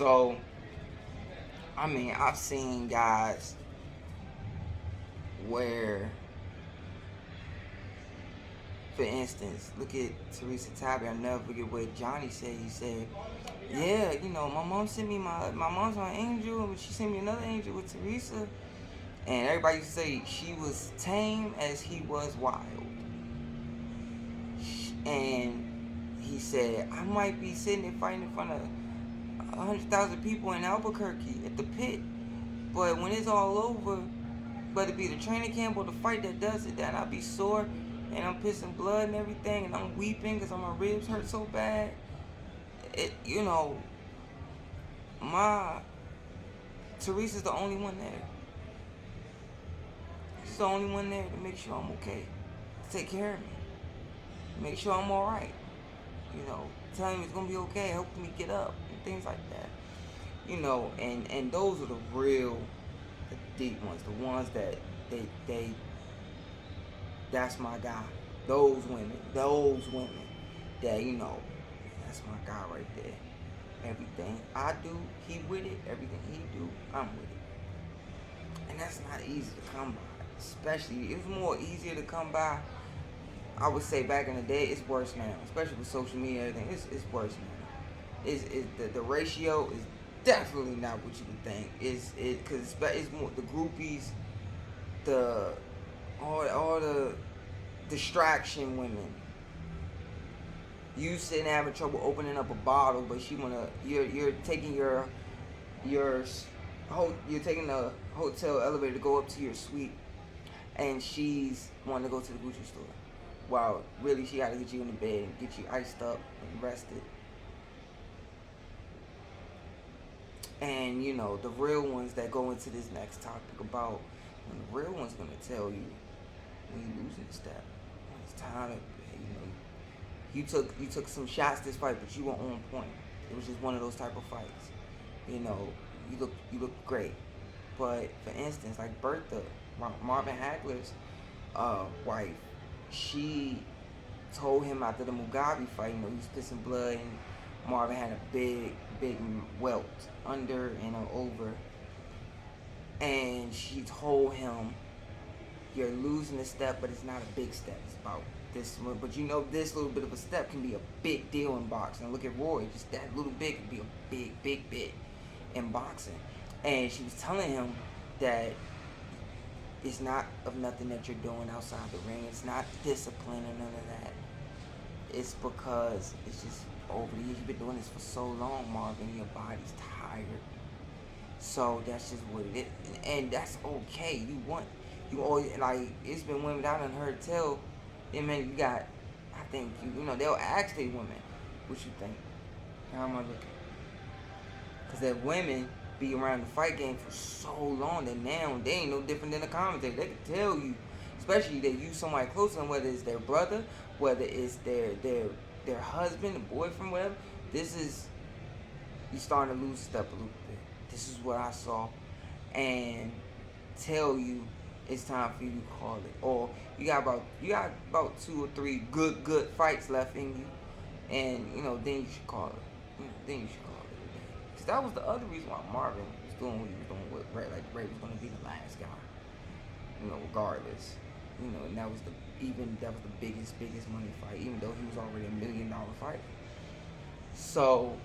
So, I mean, I've seen guys where, for instance, look at Teresa Tabby. I'll never forget what Johnny said. He said, yeah, my mom sent me my mom's an angel, but she sent me another angel with Teresa. And everybody used to say she was tame as he was wild. And he said, I might be sitting there fighting in front of 100,000 people in Albuquerque at the pit, but when it's all over, whether it be the training camp or the fight that does it, then I'll be sore and I'm pissing blood and everything, and I'm weeping because my ribs hurt so bad. My Teresa's the only one there. She's the only one there to make sure I'm okay, to take care of me, make sure I'm all right. Telling me it's gonna be okay, helping me get up and things like that. And those are the deep ones, the ones that they that's my guy. Those women that that's my guy right there. Everything I do, he with it. Everything he do, I'm with it. And that's not easy to come by. Especially, it was more easier to come by. I would say back in the day, it's worse now. Especially with social media and everything, it's worse now. The ratio is definitely not what you would think. Because it's more the groupies, all the distraction women. You sitting having trouble opening up a bottle, but you're taking you're taking the hotel elevator to go up to your suite, and she's wanting to go to the grocery store. Wow, really, she got to get you in the bed and get you iced up and rested. And the real ones that go into this next topic about when the real one's gonna tell you when you're losing the step, when it's time. You took some shots this fight, but you were on point. It was just one of those type of fights. You look great. But for instance, like Bertha, Marvin Hagler's wife, she told him after the Mugabe fight, he was pissing blood, and Marvin had a big welt under and over, and she told him, "You're losing a step, but it's not a big step. It's about this, but this little bit of a step can be a big deal in boxing. Look at Roy, just that little bit can be a big bit in boxing." And she was telling him that it's not of nothing that you're doing outside the ring. It's not discipline or none of that. It's because it's just over the years you've been doing this for so long, Marvin. Your body's tired. So that's just what it is, and that's okay. You always, like, it's been women I done heard tell. And man, you got, I think, they'll ask they women, what you think? How am I looking? Because that women be around the fight game for so long that now they ain't no different than a commentator. They can tell you, especially they use somebody close to them, whether it's their brother, whether it's their husband, a boyfriend, whatever. You starting to lose a step a little bit. This is what I saw. And tell you, it's time for you to call it. Or you got about 2 or 3 good fights left in you, and then you should call it. Then you should call it a day. Because that was the other reason why Marvin was doing what he was doing with Ray. Like Ray was going to be the last guy, regardless. And that was the biggest money fight, even though he was already $1 million fighter. So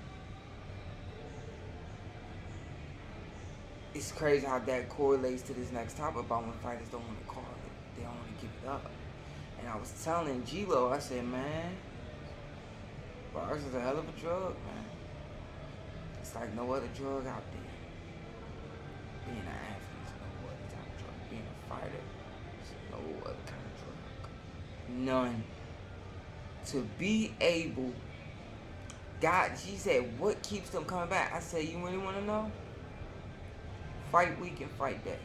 it's crazy how that correlates to this next topic about when fighters don't want to call it. They don't want to give it up. And I was telling G-Lo, I said, man, boxing is a hell of a drug, man. It's like no other drug out there. Being an athlete is no other type of drug. Being a fighter is no other kind of drug. None. To be able, God, she said, what keeps them coming back? I said, you really want to know? Fight week and fight day.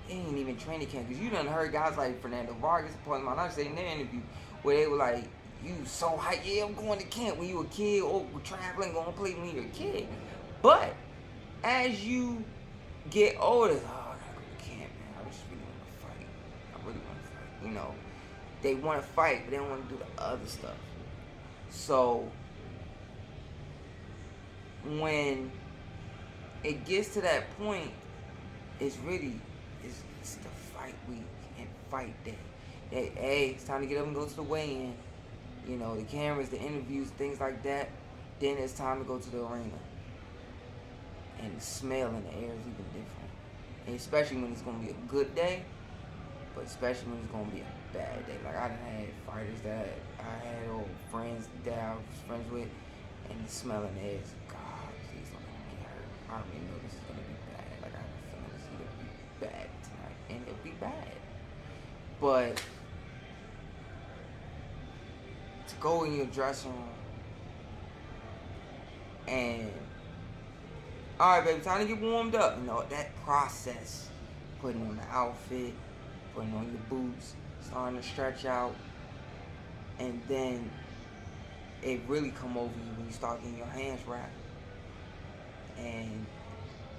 It ain't even training camp. Because you done heard guys like Fernando Vargas and Paul Maldonado say in their interview where they were like, you so hyped, yeah, I'm going to camp when you were a kid, or traveling, going to play when you were a kid. But as you get older, I gotta go to camp, man. I just really want to fight. I really want to fight. They want to fight, but they don't want to do the other stuff. So when it gets to that point, it's really, it's the fight week and fight day. Hey, it's time to get up and go to the weigh-in. You know, the cameras, the interviews, things like that. Then it's time to go to the arena. And the smell in the air is even different. And especially when it's going to be a good day, but especially when it's going to be a bad day. Like, I done had fighters that I had old friends that I was friends with, and the smell in the air is, God, please don't let me get hurt. I already know this is going to be bad. Like, I have a feeling this is going to be bad tonight. And it'll be bad. But to go in your dressing room and, all right, baby, time to get warmed up. You know, that process, putting on the outfit, putting on your boots, starting to stretch out, and then it really come over you when you start getting your hands wrapped, and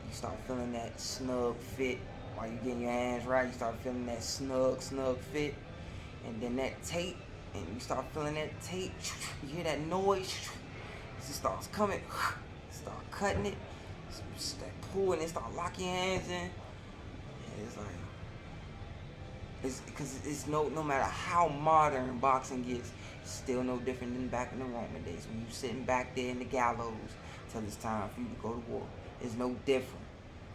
you start feeling that snug fit while you're getting your hands wrapped. You start feeling that snug fit, and then that tape, and you start feeling that tape. You hear that noise, it just starts coming, start cutting it. Start pulling and start locking your hands in. And it's like, it's because it's no matter how modern boxing gets, it's still no different than back in the Roman days when you sitting back there in the gallows till it's time for you to go to war. It's no different.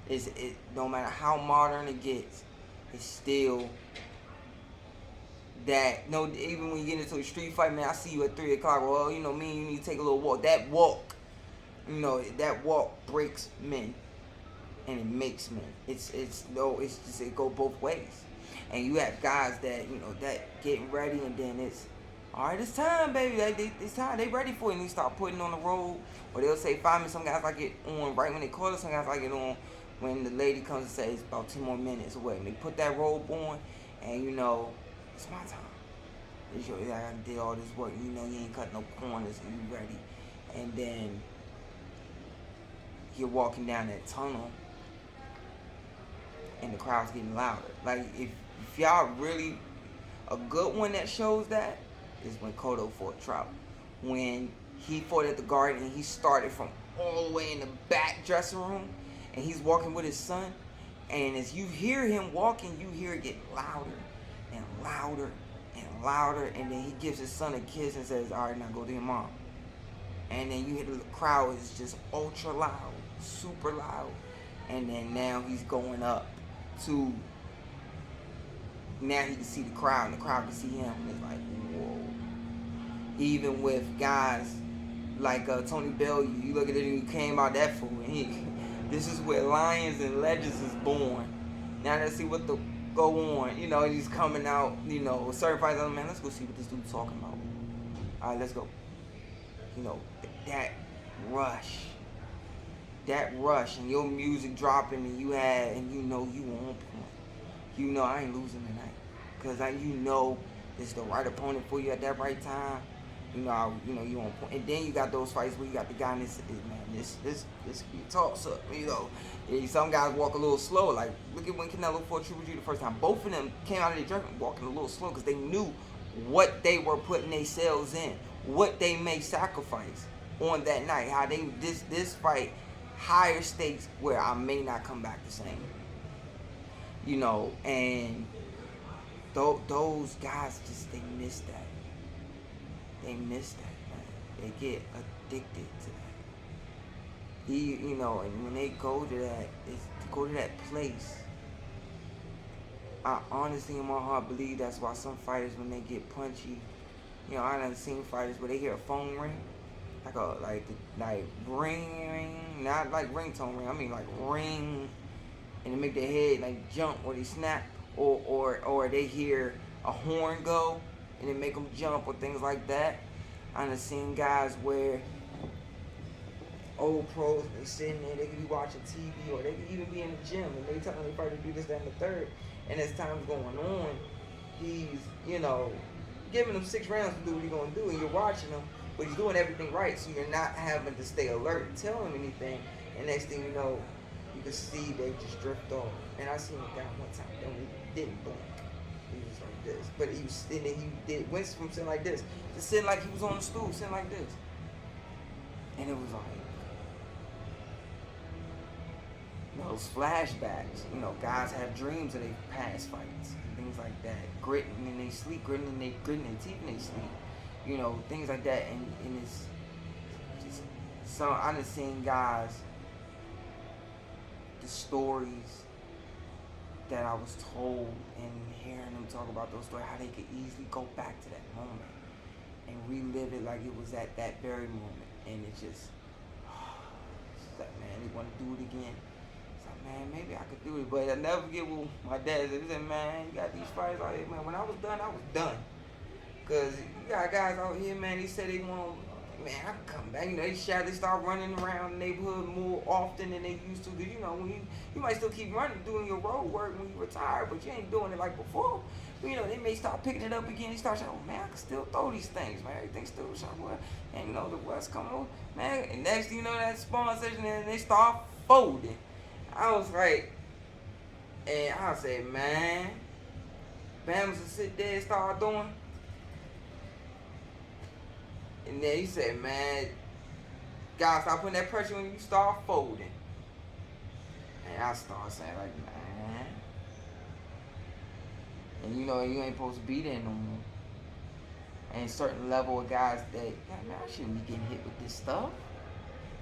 It no matter how modern it gets, it's still that. No, even when you get into a street fight, man, I see you at 3 o'clock. Well, you know, me and you need to take a little walk. That walk. You know, that walk breaks men and it makes men. It's just, it go both ways. And you have guys that, you know, that getting ready, and then it's, all right, it's time, baby. It's time. They ready for it. And you start putting on the robe. Or they'll say 5 minutes. Some guys like it on right when they call it. Some guys like it on when the lady comes and says it's about 10 more minutes away. And they put that robe on, and you know, it's my time. It's your, I did all this work. You know, you ain't cut no corners, and you ready. And then you're walking down that tunnel and the crowd's getting louder. Like, if y'all really, a good one that shows that is when Cotto fought Trout. When he fought at the Garden and he started from all the way in the back dressing room and he's walking with his son, and as you hear him walking, you hear it get louder and louder and louder, and then he gives his son a kiss and says, all right, now go to your mom. And then you hear the crowd is just ultra loud, super loud. And then now he's going up to, now he can see the crowd, and the crowd can see him, and it's like, whoa. Even with guys like Tony Bellew, you look at it and you came out that fool, and this is where Lions and Legends is born. Now let's see what the go on, you know, he's coming out, you know, certain fights, man, let's go see what this dude's talking about. All right, let's go. You know, that rush, and your music dropping, and you had, and you know you on point. You know I ain't losing tonight, cause you know it's the right opponent for you at that right time. You know you on point. And then you got those fights where you got the guy in this, man, this could be a toss up. You know, some guys walk a little slow. Like, look at when Canelo fought Triple G the first time. Both of them came out of their judgment walking a little slow because they knew what they were putting themselves in, what they may sacrifice on that night. How they this fight, higher stakes where I may not come back the same. You know, and those guys just, they miss that. They miss that, man. They get addicted to that. You know, and when they go to that place, I honestly in my heart believe that's why some fighters, when they get punchy, you know, I done seen fighters where they hear a phone ring, like ring, not like ringtone ring. I mean like ring, and they make their head like jump or they snap, or they hear a horn go and they make them jump or things like that. I done seen guys where old pros, they sitting there, they could be watching TV, or they could even be in the gym, and they telling their fighter to do this, that, and the third. And as time's going on, he's, you know, giving them 6 rounds to do what he's going to do, and you're watching him, but he's doing everything right, so you're not having to stay alert and tell him anything. And next thing you know, you can see they just drift off. And I seen a guy one time that didn't blink. He was like this, but he was, and then went from sitting like this to sitting like he was on the stool, sitting like this. And it was like, those flashbacks. You know, guys have dreams of their past fights and things like that. Gritting in their sleep, gritting their teeth in their sleep. You know, things like that. And it's just so I done seen guys, the stories that I was told, and hearing them talk about those stories, how they could easily go back to that moment and relive it like it was at that very moment. And it's just like, man, they want to do it again. It's like, man, maybe I could do it. But I never forget what my dad said. He said, man, you got these fights out here, man. When I was done. Because you got guys out here, man, they said they want to, man, I can come back. You know, they start running around the neighborhood more often than they used to. Because, you know, when you might still keep running, doing your road work when you retire, but you ain't doing it like before. But, you know, they may start picking it up again. They start saying, oh, man, I can still throw these things, man. Everything's still sharp. And, you know, the West coming over, man. And next thing you know, that spawn session, and they start folding. I was like, and I said, man, Bams will sit there and start doing. And then he said, man, God, stop putting that pressure when you start folding. And I started saying, like, man. And you know, you ain't supposed to be there no more. And a certain level of guys that, man, I shouldn't be getting hit with this stuff.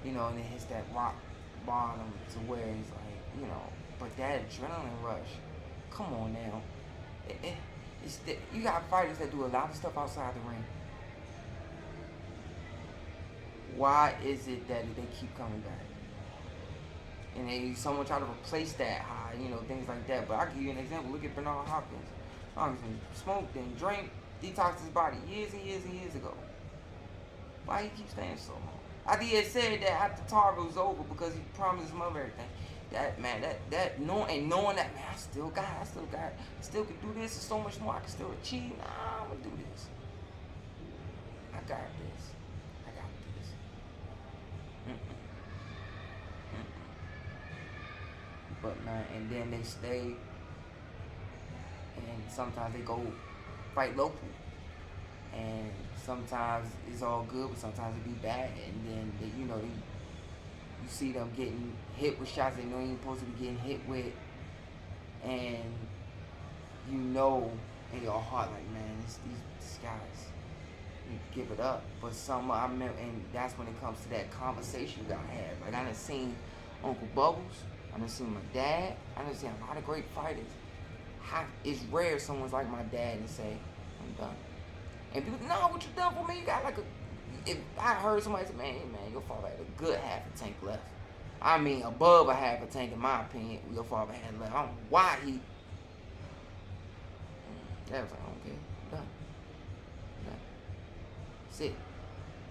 You know, and it hits that rock bottom to where it's like, you know, but that adrenaline rush, come on now. You got fighters that do a lot of stuff outside the ring. Why is it that they keep coming back? And someone try to replace that high, you know, things like that. But I'll give you an example. Look at Bernard Hopkins. Hopkins smoked and drank, detoxed his body years and years and years ago. Why he keep staying so long? After he had said that after Tarver was over because he promised his mother everything. That man, knowing that, man, I still can do this and so much more. I can still achieve. Nah, I'm gonna do this. I got this. But man, and then they stay, and sometimes they go fight local, and sometimes it's all good, but sometimes it be bad, and then you see them getting hit with shots they know you ain't supposed to be getting hit with, and you know in your heart like, man, these guys, you give it up. But I remember, and that's when it comes to that conversation you gotta have. Like I done seen Uncle Bubbles. I done seen my dad. I done seen a lot of great fighters. It's rare someone's like my dad and say, I'm done. And people, no, what you done for me? You got like if I heard somebody say, man, your father had a good half a tank left. I mean, above a half a tank, in my opinion, your father had left. I don't know why he. That was like, okay, done. That's it.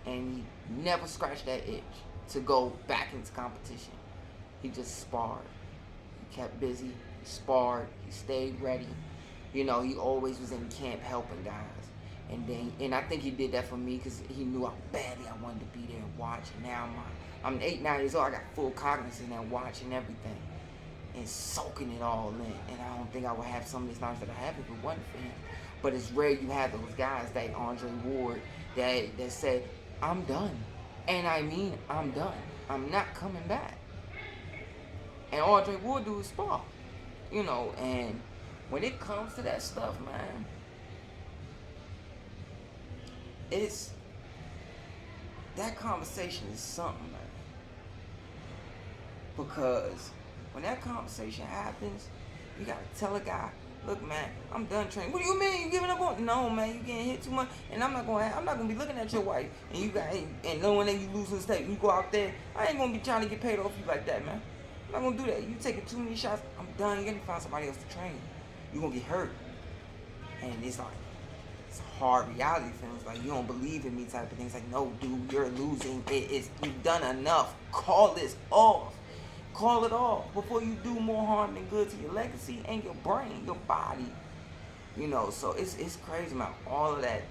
And he never scratched that itch to go back into competition. He just sparred. He kept busy. He sparred. He stayed ready. You know, he always was in camp helping guys. And I think he did that for me because he knew how badly I wanted to be there and watch. And now I'm 8, 9 years old. I got full cognizance now, watching everything and soaking it all in. And I don't think I would have some of these knowledge that I have if it wasn't for him. But it's rare you have those guys like Andre Ward that said, I'm done. And I mean, I'm done. I'm not coming back. And Andre Ward do his spar, you know, and when it comes to that stuff, man, that conversation is something, man. Because when that conversation happens, you gotta tell a guy, look, man, I'm done training. What do you mean you giving up on? No, man, you getting hit too much, and I'm not gonna be looking at your wife, and knowing that you lose the step, you go out there. I ain't gonna be trying to get paid off you like that, man. I'm not gonna do that. You taking too many shots. I'm done. You're gonna find somebody else to train. You're gonna get hurt. And it's like, it's a hard reality for It's like, you don't believe in me type of things. Like, no, dude, you're losing. You've done enough. Call this off. Call it off before you do more harm than good to your legacy and your brain, your body. You know, so it's crazy, man. All of that,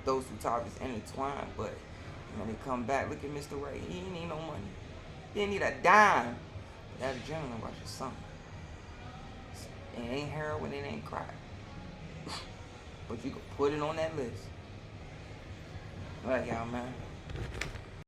those two topics intertwined. But when they come back, look at Mr. Ray. He ain't need no money. He didn't need a dime. That adrenaline rush is something. It ain't heroin, it ain't crack. But you can put it on that list. All right, y'all, man.